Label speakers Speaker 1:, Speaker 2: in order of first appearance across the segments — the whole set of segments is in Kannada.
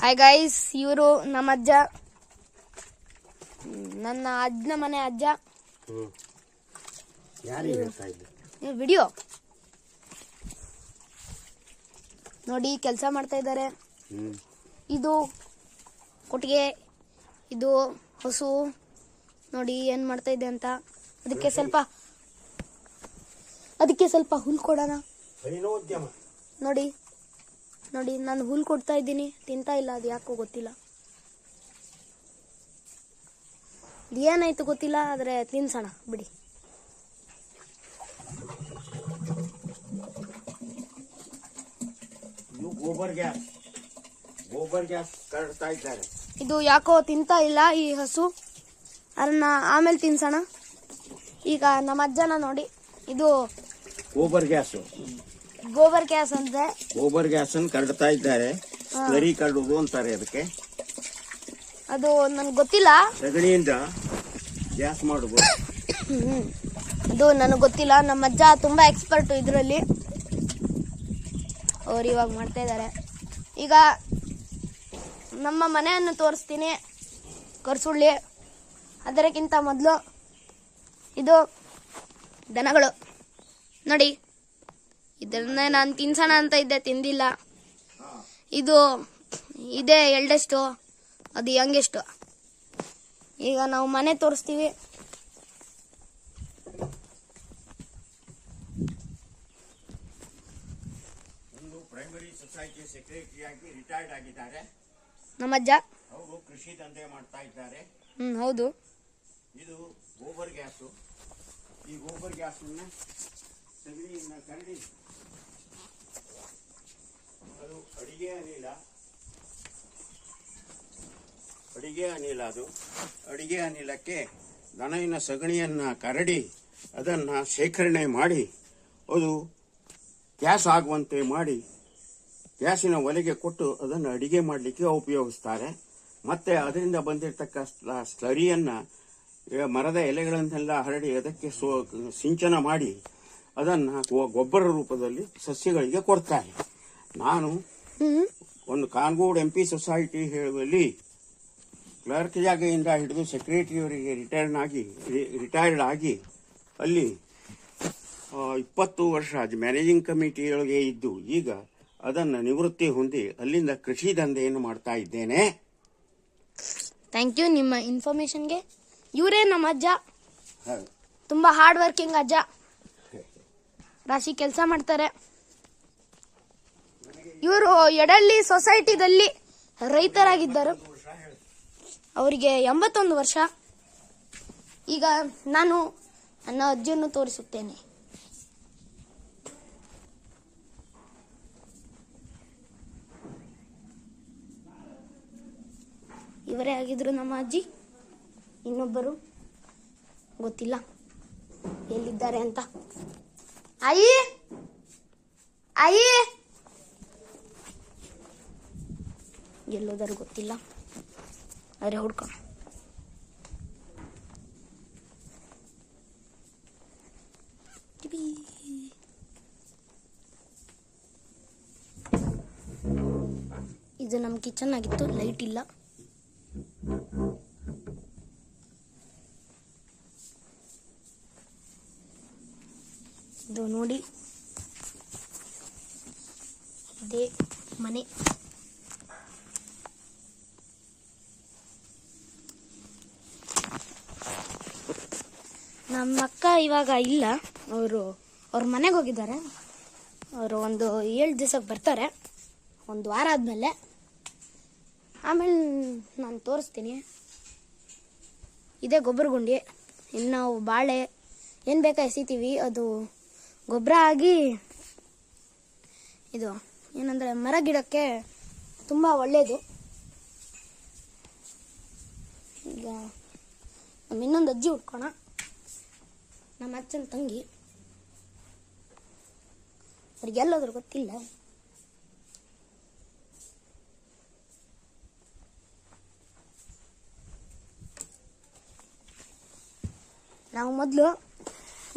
Speaker 1: ಹಾಯ್ ಗೈಸ್, ಇವರು ನಮ್ಮ ಅಜ್ಜ, ನನ್ನ ಅಜ್ಜನ ಮನೆ ಅಜ್ಜ. ವಿಡಿಯೋ ನೋಡಿ ಕೆಲಸ ಮಾಡ್ತಾ ಇದ್ದಾರೆ. ಇದು ಕೊಟ್ಟಿಗೆ, ಇದು ಹಸು. ನೋಡಿ ಏನ್ ಮಾಡ್ತಾ ಇದೆ ಅಂತ. ಅದಕ್ಕೆ ಸ್ವಲ್ಪ ಹುಲ್ ಕೊಡೋಣ. ನೋಡಿ ನೋಡಿ ನಾನು ಹುಲ್ ಕೊಡ್ತಾ ಇದ್ದೀನಿ, ತಿಂತಾ ಇಲ್ಲ. ಅದು ಯಾಕೋ ಗೊತ್ತಿಲ್ಲ, ಏನಾಯ್ತು ಗೊತ್ತಿಲ್ಲ, ಆದ್ರೆ ತಿನ್ಸೋಣ ಬಿಡಿ.
Speaker 2: ಗೋಬರ್ ಗ್ಯಾಸ್ ಕಟ್ತಾ ಇದ್ದಾರೆ.
Speaker 1: ಇದು ಯಾಕೋ ತಿಂತಾ ಇಲ್ಲ ಈ ಹಸು, ಅದನ್ನ ಆಮೇಲೆ ತಿನ್ಸೋಣ. ಈಗ ನಮ್ಮ ಅಜ್ಜನ ನೋಡಿ, ಇದು
Speaker 2: ಗೋಬರ್ ಗ್ಯಾಸ್
Speaker 1: ಅಂದ್ರೆ
Speaker 2: ಗೋಬರ್ ಗ್ಯಾಸ್ ಅನ್ನು ಕಡ್ತಾ ಇದ್ದಾರೆ. ಸ್ಲರಿ ಕಡುವುದು ಅಂತಾರೆ ಅದಕ್ಕೆ.
Speaker 1: ಅದು ನನ್ಗೆ ಗೊತ್ತಿಲ್ಲ,
Speaker 2: ಸಗಣಿಯಿಂದ ಗ್ಯಾಸ್ ಮಾಡುದು.
Speaker 1: ಅದು ನನಗೆ ಗೊತ್ತಿಲ್ಲ. ನಮ್ಮ ಅಜ್ಜ ತುಂಬಾ ಎಕ್ಸ್ಪರ್ಟ್ ಇದರಲ್ಲಿ. ಅವ್ರು ಇವಾಗ ಮಾಡ್ತಾ ಇದ್ದಾರೆ. ಈಗ ನಮ್ಮ ಮನೆಯನ್ನು ತೋರಿಸ್ತೀನಿ, ಕರ್ಸುಳ್ಳಿ. ಅದಕ್ಕಿಂತ ಮೊದಲು ಇದು ದನಗಳು ನೋಡಿ. ಇದನ್ನ ನಾನು ತಿನ್ಸೋಣ ಅಂತ ಇದ್ದೆ, ತಿಂದಿಲ್ಲ. ಇದು ಇದೆ ಎಲ್ಡೆಷ್ಟು, ಅದು ಯಂಗೆಷ್ಟು. ಈಗ ನಾವು ಮನೆ ತೋರಿಸ್ತೀವಿ.
Speaker 2: ಒಂದು ಪ್ರೈಮರಿ ಸೊಸೈಟಿ ಸೆಕ್ರೆಟರಿಯಾಗಿ ರಿಟೈರ್ಡ್ ಆಗಿದ್ದಾರೆ
Speaker 1: ನಮ್ಮಜ್ಜ.
Speaker 2: ಅವರು ಕೃಷಿ ದಂಧೆ ಮಾಡ್ತಾ ಇದ್ದಾರೆ.
Speaker 1: ಹೌದು.
Speaker 2: ಇದು ಗೋಬರ್ ಗ್ಯಾಸು. ಈ ಗೋಬರ್ ಗ್ಯಾಸ್ ಸಗಣಿಯನ್ನ ಕರಡಿ, ಅದು ಅಡಿಗೆ ಅನಿಲ. ಅದು ಅಡಿಗೆ ಅನಿಲಕ್ಕೆ ದನವಿನ ಸಗಣಿಯನ್ನ ಕರಡಿ ಅದನ್ನ ಶೇಖರಣೆ ಮಾಡಿ ಅದು ಗ್ಯಾಸ್ ಆಗುವಂತೆ ಮಾಡಿ ಗ್ಯಾಸಿನ ಒಲೆಗೆ ಕೊಟ್ಟು ಅದನ್ನು ಅಡಿಗೆ ಮಾಡಲಿಕ್ಕೆ ಉಪಯೋಗಿಸ್ತಾರೆ. ಮತ್ತೆ ಅದರಿಂದ ಬಂದಿರತಕ್ಕ ಸ್ಲರಿಯನ್ನ ಮರದ ಎಲೆಗಳನ್ನೆಲ್ಲ ಹರಡಿ ಅದಕ್ಕೆ ಸಿಂಚನ ಮಾಡಿ ಅದನ್ನ ಗೊಬ್ಬರ ರೂಪದಲ್ಲಿ ಸಸ್ಯಗಳಿಗೆ ಕೊಡ್ತಾರೆ. ನಾನು ಒಂದು ಕಾನ್ಗೋಡ್ MP ಸೊಸೈಟಿ ಹೇಳುವಲ್ಲಿ ಕ್ಲರ್ಕ್ ಜಾಗೆಯಿಂದ ಹಿಡಿದು ಸೆಕ್ರೆಟರಿಯವರಿಗೆ ರಿಟೈರ್ಡ್ ಆಗಿ ಅಲ್ಲಿ 20 ವರ್ಷ ಮ್ಯಾನೇಜಿಂಗ್ ಕಮಿಟಿಯೊಳಗೆ ಇದ್ದು ಈಗ ಅದನ್ನು ನಿವೃತ್ತಿ ಹೊಂದಿ ಅಲ್ಲಿಂದ ಕೃಷಿ ದಂಧೆಯನ್ನು ಮಾಡ್ತಾ ಇದ್ದೇನೆ.
Speaker 1: ಥ್ಯಾಂಕ್ ಯು ನಿಮ್ಮ ಇನ್ಫಾರ್ಮೇಶನ್ಗೆ. ಇವರೇ ನಮ್ಮ ಅಜ್ಜ, ತುಂಬಾ ಹಾರ್ಡ್ ವರ್ಕಿಂಗ್ ಅಜ್ಜ. ರಾಶಿ ಕೆಲಸ ಮಾಡ್ತಾರೆ. ಇವರು ಯಡಳ್ಳಿ ಸೊಸೈಟಿದಲ್ಲಿ ರೈತರಾಗಿದ್ದರು. ಅವರಿಗೆ 81 ವರ್ಷ. ಈಗ ನಾನು ನನ್ನ ಅಜ್ಜಿಯನ್ನು ತೋರಿಸುತ್ತೇನೆ. ಇವರೇ ಆಗಿದ್ರು ನಮ್ಮ ಅಜ್ಜಿ. ಇನ್ನೊಬ್ಬರು ಗೊತ್ತಿಲ್ಲ ಎಲ್ಲಿದ್ದಾರೆ ಅಂತ. ಆಯಿ ಎಲ್ಲೋದರು ಗೊತ್ತಿಲ್ಲ, ಆದ್ರೆ ಹುಡ್ಕೋಣ. ಇದು ನಮ್ಮ ಕಿಚನ್ ಆಗಿತ್ತು, ಲೈಟ್ ಇಲ್ಲ. ಇದು ನೋಡಿ, ಇದೇ ಮನೆ. ನಮ್ಮ ಅಕ್ಕ ಇವಾಗ ಇಲ್ಲ, ಅವ್ರ ಮನೆಗೆ ಹೋಗಿದ್ದಾರೆ. ಅವರು ಒಂದು 7 ದಿವಸಕ್ಕೆ ಬರ್ತಾರೆ, ಒಂದು ವಾರ ಆದಮೇಲೆ. ಆಮೇಲೆ ನಾನು ತೋರಿಸ್ತೀನಿ. ಇದೇ ಗೊಬ್ಬರ ಗುಂಡಿ. ಇನ್ನು ನಾವು ಬಾಳೆ ಏನು ಬೇಕಾ ಎಸಿತೀವಿ, ಅದು ಗೊಬ್ಬರ ಆಗಿ ಇದು ಏನಂದರೆ ಮರ ಗಿಡಕ್ಕೆ ತುಂಬ ಒಳ್ಳೆಯದು. ಈಗ ನಮ್ಮ ಇನ್ನೊಂದು ಅಜ್ಜಿ ಹುಡ್ಕೋಣ, ನಮ್ಮ ಅಜ್ಜನ ತಂಗಿ. ಅವ್ರಿಗೆಲ್ಲೋದ್ರು ಗೊತ್ತಿಲ್ಲ. ನಾವು ಮೊದಲು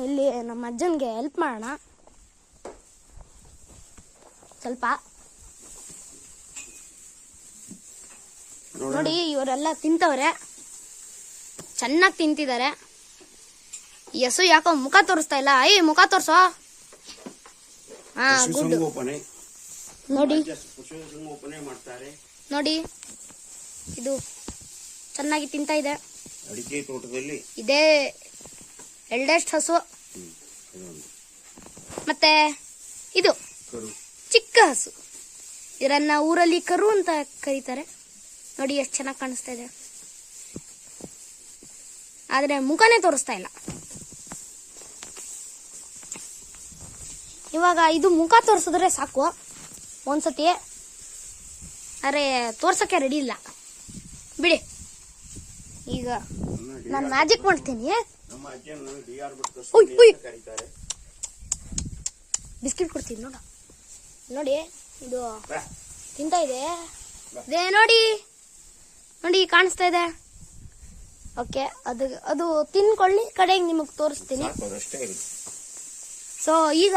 Speaker 1: ಇಲ್ಲಿ ನಮ್ಮ ಅಜ್ಜನಿಗೆ ಹೆಲ್ಪ್ ಮಾಡೋಣ ಸ್ವಲ್ಪ. ನೋಡಿ ಇವರೆಲ್ಲ ತಿಂತವ್ರೆ, ಚೆನ್ನಾಗಿ ತಿಂತಿದ್ದಾರೆ. ಈ ಹಸು ಯಾಕೋ ಮುಖ ತೋರಿಸ್ತಾ ಇಲ್ಲ. ಮುಖ ತೋರ್ಸೋ. ಹಾ, ಗುಡ್. ನೋಡಿ
Speaker 2: ಪಶುಸಂಗೋಪನೆ ಮಾಡ್ತಾರೆ.
Speaker 1: ನೋಡಿ, ಇದು ಚೆನ್ನಾಗಿ ತಿಂತಾ ಇದೆ.
Speaker 2: ಅಡಿಕೆ ತೋಟದಲ್ಲಿ
Speaker 1: ಇದೇ ಎಲ್ಡೆಸ್ಟ್ ಹಸು. ಮತ್ತೆ ಇದು ಚಿಕ್ಕ ಹಸು, ಇದನ್ನ ಊರಲ್ಲಿ ಕರು ಅಂತ ಕರೀತಾರೆ. ನೋಡಿ ಎಷ್ಟು ಚೆನ್ನಾಗಿ ಕಾಣಿಸ್ತಾ ಇದೆ, ಆದ್ರೆ ಮುಖನೇ ತೋರಿಸ್ತಾ ಇಲ್ಲ. ಇವಾಗ ಇದು ಮುಖ ತೋರಿಸಿದ್ರೆ ಸಾಕು ಒಂದ್ಸತಿ, ಅರೆ ತೋರ್ಸಕ್ಕೆ ರೆಡಿ ಇಲ್ಲ ಬಿಡಿ. ಈಗ ನಾನು ಮ್ಯಾಜಿಕ್ ಮಾಡ್ತೀನಿ.
Speaker 2: ನಮ್ಮ ಅಜ್ಜನ ಡಿಆರ್ ಬಿಟ್ಟು ಕರೀತಾರೆ.
Speaker 1: ಬಿಸ್ಕಿಟ್ ಕೊಡ್ತೀನಿ ನೋಡ. ನೋಡಿ ಇದು ತಿಂತಾ ಇದೆ. ಇದೇ ನೋಡಿ, ನೋಡಿ ಕಾಣಿಸ್ತಾ ಇದೆ. ಓಕೆ, ಅದು ತಿನ್ಕೊಳ್ಳಿ, ಕಡೆಗೆ ನಿಮಗೆ ತೋರಿಸ್ತೀನಿ.
Speaker 2: ಅಷ್ಟೇ.
Speaker 1: ಸೊ ಈಗ